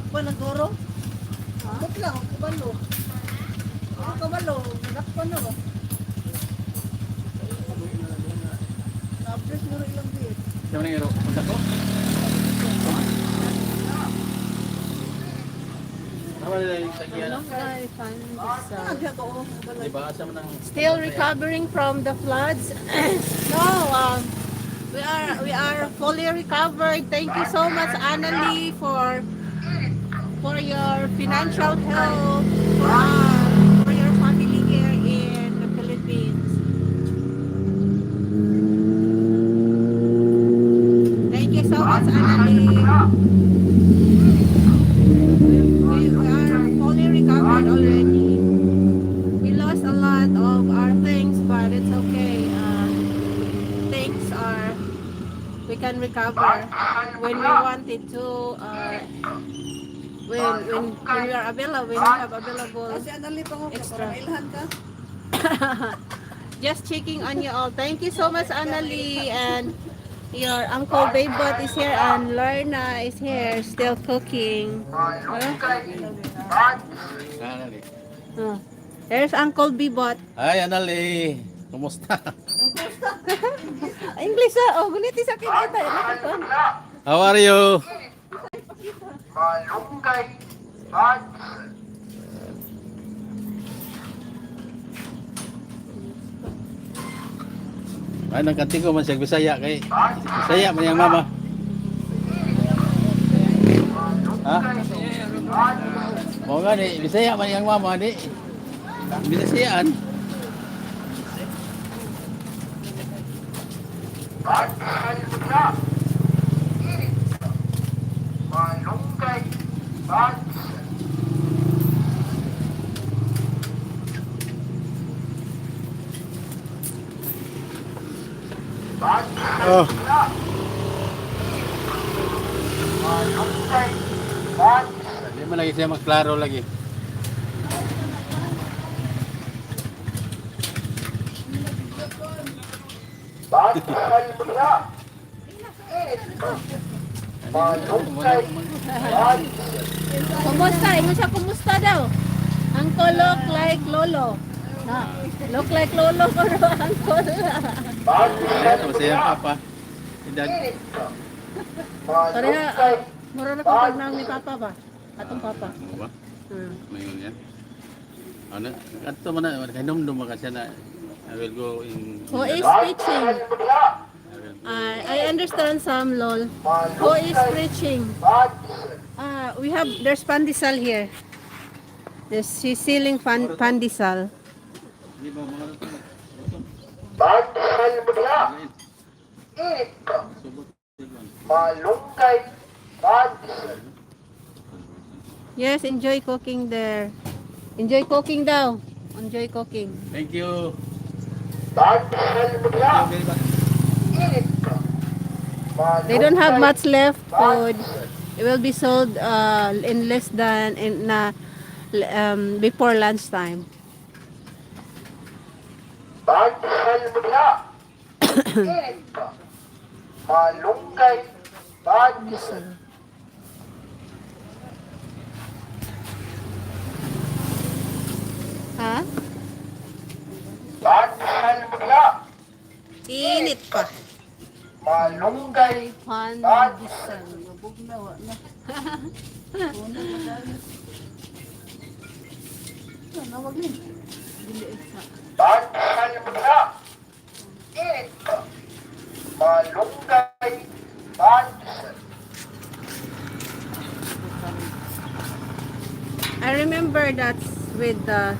Nakpan na goro. Bakit lang, kabalo. Kabalo, nakpan na ba? Napres mo rin lang din. Siya man yung punta ko? Tama nila yung tagyan. Diba? Asa man ang... Still recovering from the floods. No, we are fully recovered. Thank you so much, Annalie, for your financial help for your family here in the Philippines. Thank you so much, Annalie. We are fully recovered already. We lost a lot of our things, but it's okay. Things are, we can recover when we wanted to. When we are available, when we have available Kasi anali pa ko, extra. parang ilhan ka. Just checking on you all. Thank you so much, Annalie, and your Uncle Baybot is here, and Lorna is here, still cooking. Anali. There's Uncle Baybot. Hi, Anali. Kumusta? English oh, guniti sa kinita. How are you? Malunggay buds. Ay, nagkanting ko man siya Bisaya kay Bisaya man yung mama. Ha? Mo nga ni Bisaya man yung mama ni. Bisayaan. Malunggay buds. Oh. Malunggay buds. Di man lagi siya magklaro lagi. Buds halmula. Malunggay buds. Kumusta? Ingon siya kumusta daw? Uncle look like Lolo. Na, look like Lolo pero Uncle. Buds Ito siya papa. Edad. Pareha, mura na kung pagnang ni Papa ba? Atong Papa. Ano ba? Hmm. Mayon yan. Ano? Ato man na kay numdum ka siya na I will go in. Who is preaching? I understand some, lol. Who is preaching? We have, there's pandesal here. She's selling pandesal. Di ba mga Buds halmula. Malunggay buds. Yes, enjoy cooking there. Enjoy cooking daw. Enjoy cooking. Thank you. Buds halmula. Very much. They don't have much left food. It will be sold in less than before lunchtime. Buds halmula. Malunggay buds. Ha? Buds halmula. Init pa. Malunggay Pandesal. Lubog na, wa na. Nawag ni. buds halmula. Malunggay buds. I remember that's with the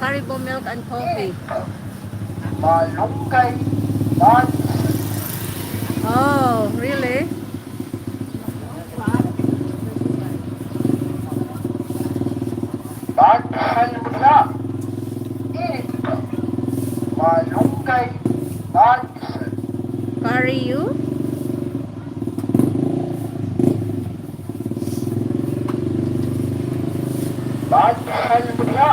Caribou milk and coffee. Malunggay buds. Oh, really? Buds halmula. Malunggay buds. Carry you? Buds halmula.